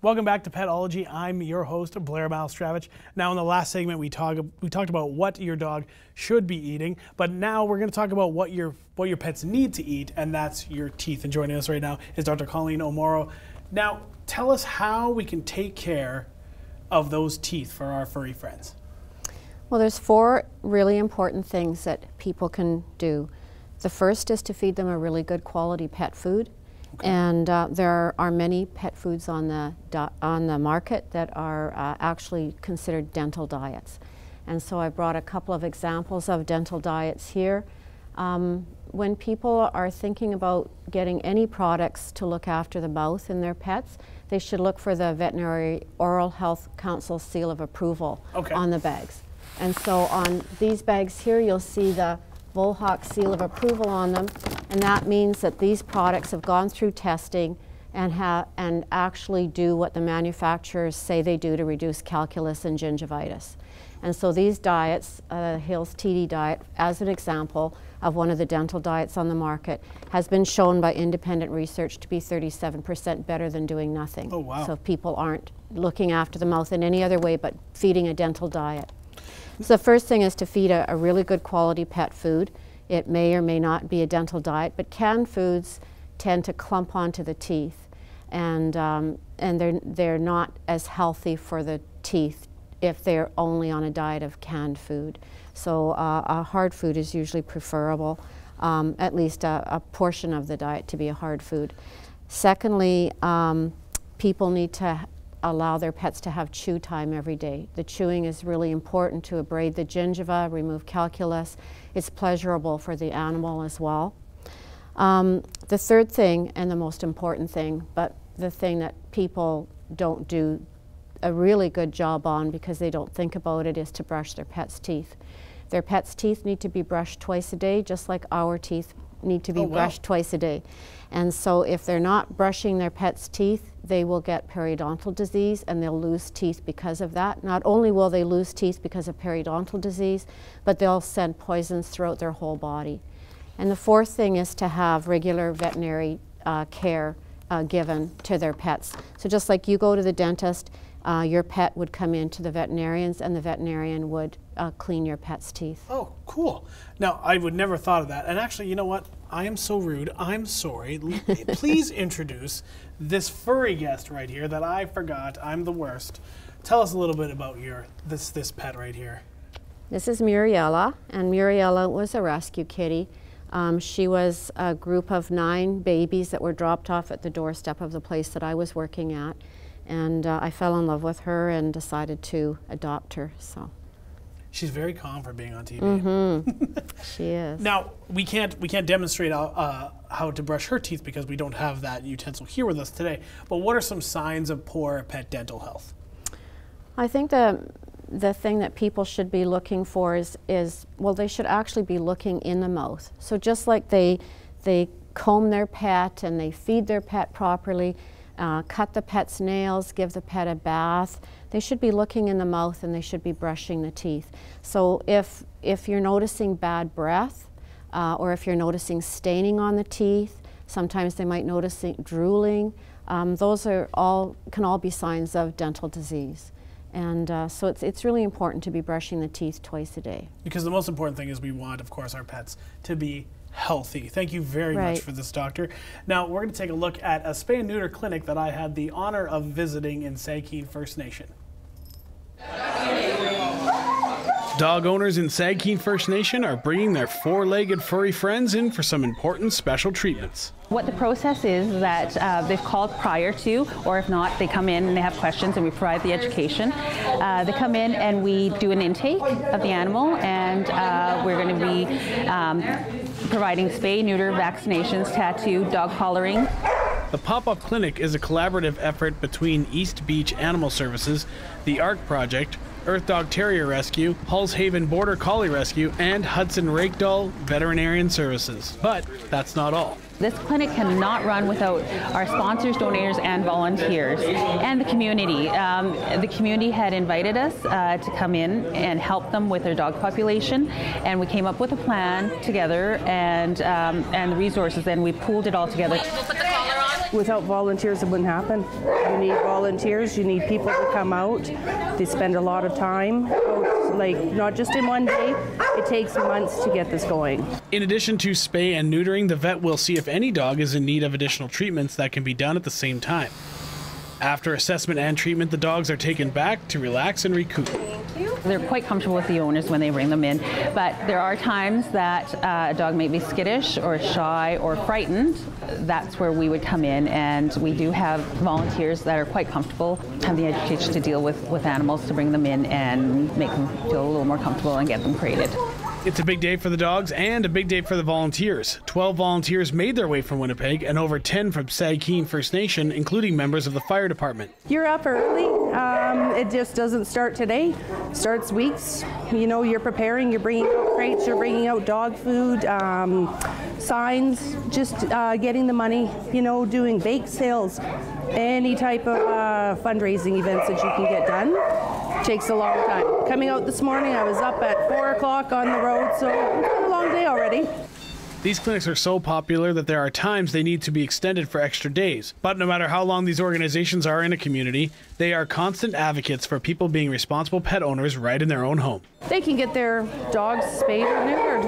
Welcome back to Petology. I'm your host, Blair Malstravich. Now, in the last segment, we talked about what your dog should be eating, but now we're going to talk about what your pets need to eat, and that's your teeth. And joining us right now is Dr. Colleen O'Morrow. Now, tell us how we can take care of those teeth for our furry friends. Well, there's 4 really important things that people can do. The first is to feed them a really good quality pet food. Okay. And there are many pet foods on the market that are actually considered dental diets. And so I brought a couple of examples of dental diets here. When people are thinking about getting any products to look after the mouth in their pets, they should look for the Veterinary Oral Health Council seal of approval on the bags. And so on these bags here, you'll see the Volhawk seal of approval on them, and that means that these products have gone through testing and actually do what the manufacturers say they do to reduce calculus and gingivitis. And so these diets, Hill's TD diet, as an example of one of the dental diets on the market, has been shown by independent research to be 37% better than doing nothing. Oh, wow. So people aren't looking after the mouth in any other way but feeding a dental diet. So the first thing is to feed a really good quality pet food. It may or may not be a dental diet, but canned foods tend to clump onto the teeth, and they're not as healthy for the teeth if they're only on a diet of canned food. So a hard food is usually preferable, at least a portion of the diet to be a hard food. Secondly, people need to allow their pets to have chew time every day. The chewing is really important to abrade the gingiva, remove calculus. It's pleasurable for the animal as well. The third thing, and the most important thing, but the thing that people don't do a really good job on because they don't think about it, is to brush their pets' teeth. Their pets' teeth need to be brushed twice a day, just like our teeth need to be brushed twice a day. And so if they're not brushing their pets' teeth, they will get periodontal disease and they'll lose teeth because of that. Not only will they lose teeth because of periodontal disease, but they'll send poisons throughout their whole body. And the fourth thing is to have regular veterinary care given to their pets. So just like you go to the dentist, your pet would come in to the veterinarians and the veterinarian would clean your pet's teeth. Oh, cool. Now, I would never thought of that. And actually, you know what? I am so rude. I'm sorry. Please introduce this furry guest right here that I forgot. I'm the worst. Tell us a little bit about this pet right here. This is Muriella, and Muriella was a rescue kitty. She was a group of 9 babies that were dropped off at the doorstep of the place that I was working at. And I fell in love with her and decided to adopt her. So she's very calm for being on TV. Mm-hmm. She is. Now we can't demonstrate how to brush her teeth because we don't have that utensil here with us today. But what are some signs of poor pet dental health? I think the thing that people should be looking for is well, they should actually be looking in the mouth. So just like they comb their pet and they feed their pet properly, cut the pet's nails, give the pet a bath, they should be looking in the mouth and they should be brushing the teeth. So if you're noticing bad breath, or if you're noticing staining on the teeth, sometimes they might notice drooling, those can all be signs of dental disease. And so it's really important to be brushing the teeth twice a day. Because the most important thing is we want, of course, our pets to be healthy. Thank you very much for this, doctor. Now we're going to take a look at a spay and neuter clinic that I had the honor of visiting in Sagkeeng First Nation. Dog owners in Sagkeeng First Nation are bringing their 4-legged furry friends in for some important special treatments. What the process is that they've called prior to, or if not, they come in and they have questions and we provide the education. They come in and we do an intake of the animal, and we're going to be providing spay, neuter, vaccinations, tattoo, dog collaring. The pop-up clinic is a collaborative effort between East Beach Animal Services, the ARC Project, Earth Dog Terrier Rescue, Hulls Haven Border Collie Rescue, and Hudson Rakedahl Veterinarian Services. But that's not all. This clinic cannot run without our sponsors, donors, and volunteers, and the community. The community had invited us to come in and help them with their dog population, and we came up with a plan together and the resources, and we pooled it all together. We'll put the collar on. Without volunteers, it wouldn't happen. You need volunteers, you need people to come out. They spend a lot of time, like not just in one day. It takes months to get this going. In addition to spay and neutering, the vet will see if any dog is in need of additional treatments that can be done at the same time. After assessment and treatment, the dogs are taken back to relax and recoup. They're quite comfortable with the owners when they bring them in, but there are times that a dog may be skittish or shy or frightened. That's where we would come in, and we do have volunteers that are quite comfortable, have the education to deal with animals, to bring them in and make them feel a little more comfortable and get them crated. It's a big day for the dogs and a big day for the volunteers. 12 volunteers made their way from Winnipeg and over 10 from Sagkeeng First Nation, including members of the fire department. You're up early. It just doesn't start today. It starts weeks. You know, you're preparing, you're bringing out crates, you're bringing out dog food, signs, just getting the money, you know, doing bake sales, any type of fundraising events that you can get done. Takes a long time. Coming out this morning, I was up at 4 o'clock on the road, so it's been a long day already. These clinics are so popular that there are times they need to be extended for extra days. But no matter how long these organizations are in a community, they are constant advocates for people being responsible pet owners right in their own home. They can get their dogs spayed or neutered,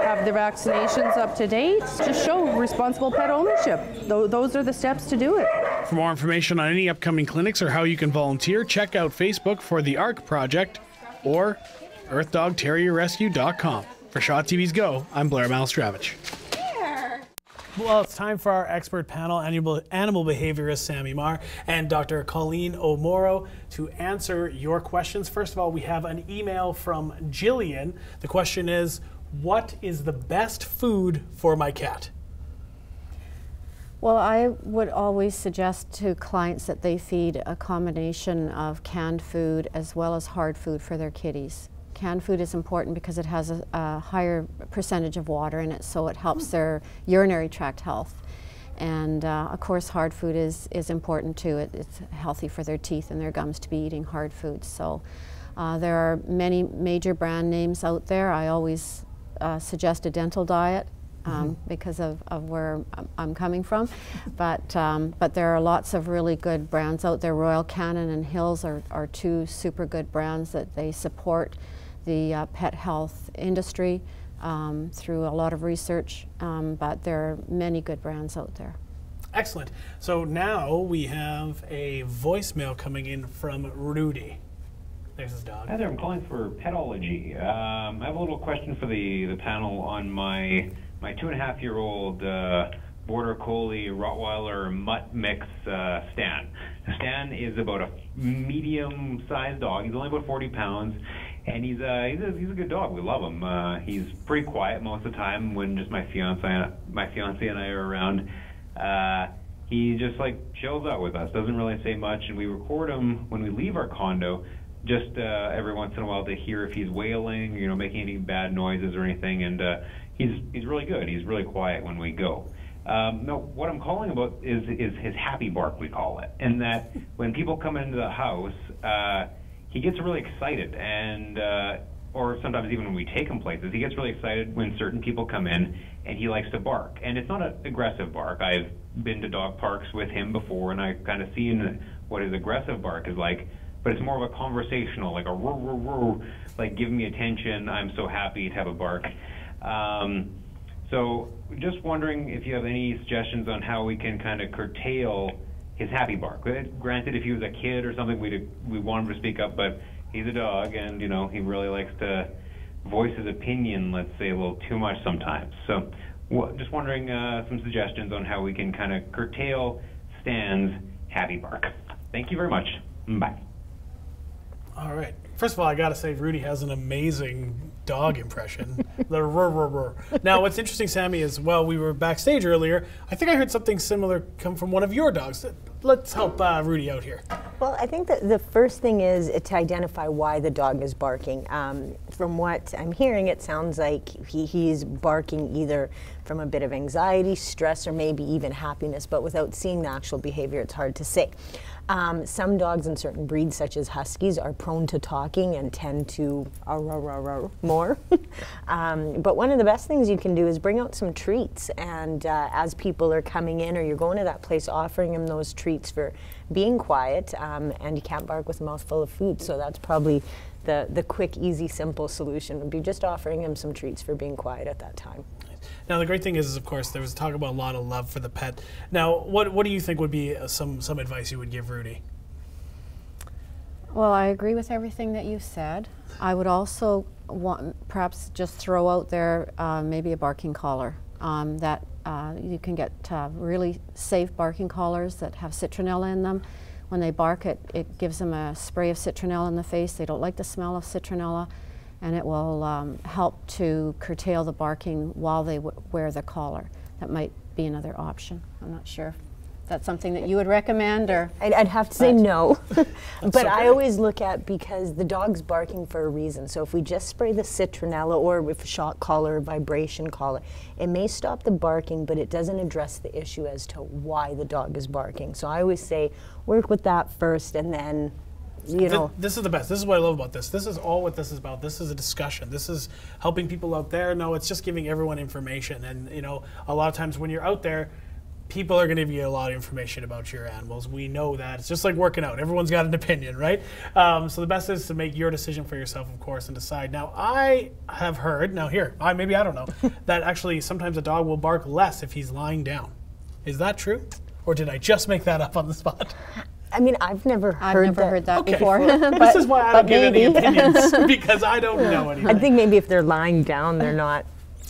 have their vaccinations up to date, just show responsible pet ownership. Those are the steps to do it. For more information on any upcoming clinics or how you can volunteer, check out Facebook for the ARC Project or EarthDogTerrierRescue.com. For Shaw TV's Go, I'm Blair Malstravich. Well, it's time for our expert panel, animal behaviorist Sammy Marr and Dr. Colleen O'Morrow, to answer your questions. First of all, we have an email from Jillian. The question is, what is the best food for my cat? Well, I would always suggest to clients that they feed a combination of canned food as well as hard food for their kitties. Canned food is important because it has a higher percentage of water in it, so it helps their urinary tract health. And of course, hard food is important too. It's healthy for their teeth and their gums to be eating hard foods. So there are many major brand names out there. I always suggest a dental diet. Because of where I'm coming from, but there are lots of really good brands out there. Royal Canin and Hills are two super good brands that they support the pet health industry through a lot of research, but there are many good brands out there. Excellent. So now we have a voicemail coming in from Rudy. There's his dog. Hi there, I'm calling for Petology. I have a little question for the panel on my 2.5-year-old Border Collie Rottweiler mutt mix, Stan. Stan is about a medium-sized dog. He's only about 40 pounds, and he's a good dog. We love him. He's pretty quiet most of the time when just my fiance and I are around. He just like chills out with us, doesn't really say much, and we record him when we leave our condo. Just every once in a while to hear if he's wailing, you know, making any bad noises or anything, and he's really good. He's really quiet when we go. No, what I'm calling about is his happy bark, we call it, and that when people come into the house, he gets really excited, and or sometimes even when we take him places, he gets really excited when certain people come in, and he likes to bark. And it's not an aggressive bark. I've been to dog parks with him before, and I've kind of seen what his aggressive bark is like. But it's more of a conversational, like a roar, roar, roar, like give me attention, I'm so happy to have a bark. So just wondering if you have any suggestions on how we can kind of curtail his happy bark. Granted, if he was a kid or something, we want him to speak up, but he's a dog, and you know he really likes to voice his opinion, let's say, a little too much sometimes. So just wondering some suggestions on how we can kind of curtail Stan's happy bark. Thank you very much. Bye. All right. First of all, I got to say, Rudy has an amazing dog impression. The rrr, rrr, rrr. Now, what's interesting, Sammy, is, well, we were backstage earlier. I think I heard something similar come from one of your dogs. Let's help Rudy out here. Well, I think that the first thing is to identify why the dog is barking. From what I'm hearing, it sounds like he's barking either from a bit of anxiety, stress, or maybe even happiness, but without seeing the actual behavior, it's hard to say. Some dogs in certain breeds, such as Huskies, are prone to talking and tend to more. But one of the best things you can do is bring out some treats. And as people are coming in or you're going to that place, offering them those treats for being quiet. And you can't bark with a mouthful of food. So that's probably the quick, easy, simple solution would be just offering him some treats for being quiet at that time. Now the great thing is of course, there was talk about a lot of love for the pet. Now, what do you think would be some advice you would give Rudy? Well, I agree with everything that you said. I would also perhaps just throw out there maybe a barking collar. That you can get really safe barking collars that have citronella in them. When they bark, it gives them a spray of citronella in the face. They don't like the smell of citronella, and it will help to curtail the barking while they wear the collar. That might be another option. I'm not sure if that's something that you would recommend, or I'd have to say no. But okay. I always look at, because the dog's barking for a reason. So if we just spray the citronella, or with a shock collar or vibration collar, it may stop the barking, but it doesn't address the issue as to why the dog is barking. So I always say work with that first, and then you know. This is the best. This is what I love about this. This is all what this is about. This is a discussion. This is helping people out there. No, it's just giving everyone information. And you know, a lot of times when you're out there, people are going to give you a lot of information about your animals. We know that. It's just like working out. Everyone's got an opinion, right? So the best is to make your decision for yourself, of course, and decide. Now, I have heard, maybe I don't know, that actually sometimes a dog will bark less if he's lying down. Is that true? Or did I just make that up on the spot? I mean, I've never heard that before. This is why I don't give any opinions, because I don't know anything. I think maybe if they're lying down, they're not.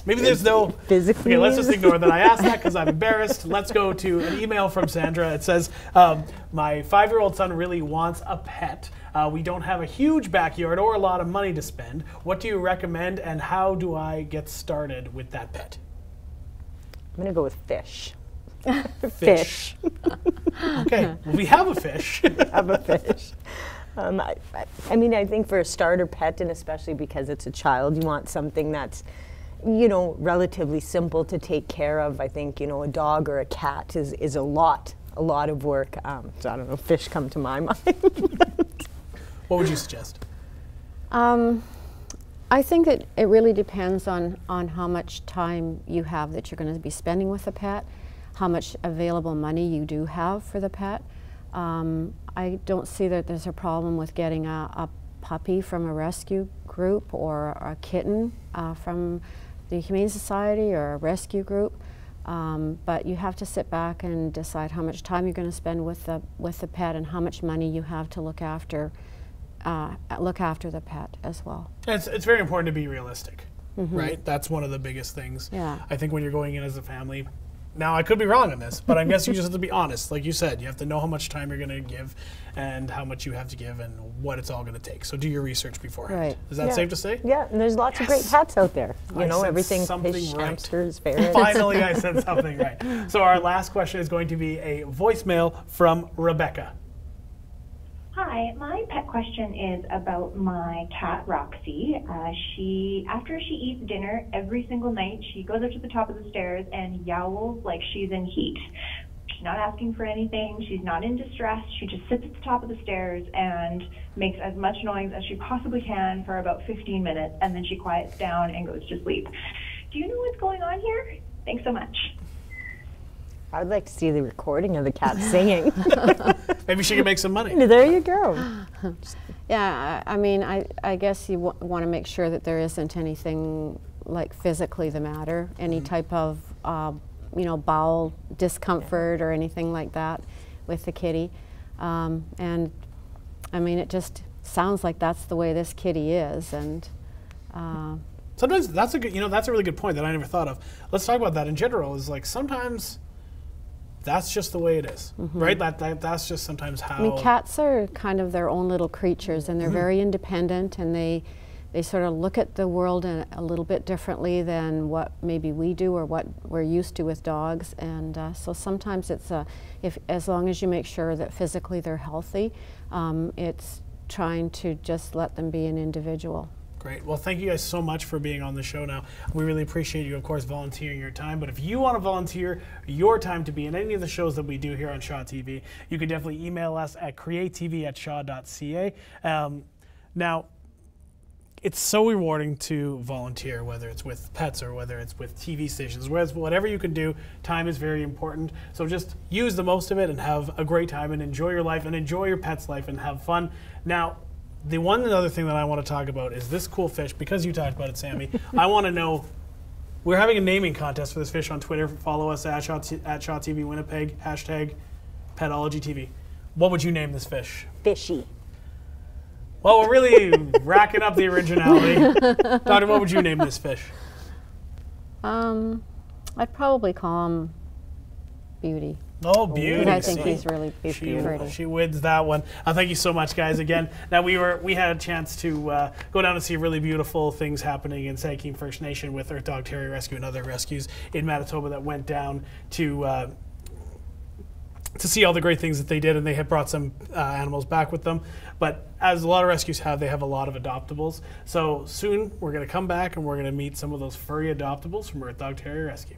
Maybe there's no physically. Okay, let's just ignore that I asked that because I'm embarrassed. Let's go to an email from Sandra. It says, my 5-year-old son really wants a pet. We don't have a huge backyard or a lot of money to spend. What do you recommend, and how do I get started with that pet? I'm going to go with fish. Fish. Okay, well, we have a fish. Have a fish. I mean, I think for a starter pet, and especially because it's a child, you want something that's, you know, relatively simple to take care of. I think, you know, a dog or a cat is a lot of work. So I don't know, fish come to my mind. What would you suggest? I think that it really depends on how much time you have that you're going to be spending with the pet, how much available money you do have for the pet. I don't see that there's a problem with getting a puppy from a rescue group or a kitten from the Humane Society or a rescue group, but you have to sit back and decide how much time you're going to spend with the pet and how much money you have to look after the pet as well. It's very important to be realistic, right? That's one of the biggest things. Yeah. I think when you're going in as a family. Now, I could be wrong on this, but I guess you just have to be honest. Like you said, you have to know how much time you're going to give and how much you have to give and what it's all going to take. So do your research beforehand. Right. Is that safe to say? Yeah, and there's lots of great pets out there. You know, everything, fish, right. hamsters, ferrets. Finally, I said something right. So our last question is going to be a voicemail from Rebecca. Hi, my pet question is about my cat Roxy. After she eats dinner every single night, she goes up to the top of the stairs and yowls like she's in heat. She's not asking for anything. She's not in distress. She just sits at the top of the stairs and makes as much noise as she possibly can for about 15 minutes, and then she quiets down and goes to sleep. Do you know what's going on here? Thanks so much. I'd like to see the recording of the cat singing. Maybe she can make some money. There you go. Yeah, I mean, I guess you want to make sure that there isn't anything like physically the matter, any type of you know, bowel discomfort or anything like that with the kitty. And I mean, it just sounds like that's the way this kitty is. And sometimes that's a good, that's a really good point that I never thought of. Let's talk about that in general. Is like sometimes that's just the way it is, right? That's just sometimes how. I mean, cats are kind of their own little creatures, and they're very independent, and they sort of look at the world a little bit differently than what maybe we do or what we're used to with dogs. And so sometimes it's as long as you make sure that physically they're healthy, it's trying to just let them be an individual. Great. Well, thank you guys so much for being on the show now. We really appreciate you, of course, volunteering your time. But if you want to volunteer your time to be in any of the shows that we do here on Shaw TV, you can definitely email us at createtv@shaw.ca. Now, it's so rewarding to volunteer, whether it's with pets or whether it's with TV stations. Whatever you can do, time is very important. So just use the most of it and have a great time and enjoy your life and enjoy your pet's life and have fun. Now, the one other thing that I want to talk about is this cool fish. Because you talked about it, Sammy, I want to know, we're having a naming contest for this fish on Twitter. Follow us at Shaw TV Winnipeg, hashtag Petology TV. What would you name this fish? Fishy. Well, we're really racking up the originality. Doctor, what would you name this fish? I'd probably call him Beauty. Oh, Beauty. I think he's really pretty. She wins that one. Thank you so much, guys. Again, now we had a chance to go down and see really beautiful things happening in Sankeen First Nation with Earth Dog Terrier Rescue and other rescues in Manitoba that went down to see all the great things that they did, and they had brought some animals back with them. But as a lot of rescues have, they have a lot of adoptables. So soon we're going to come back and we're going to meet some of those furry adoptables from Earth Dog Terrier Rescue.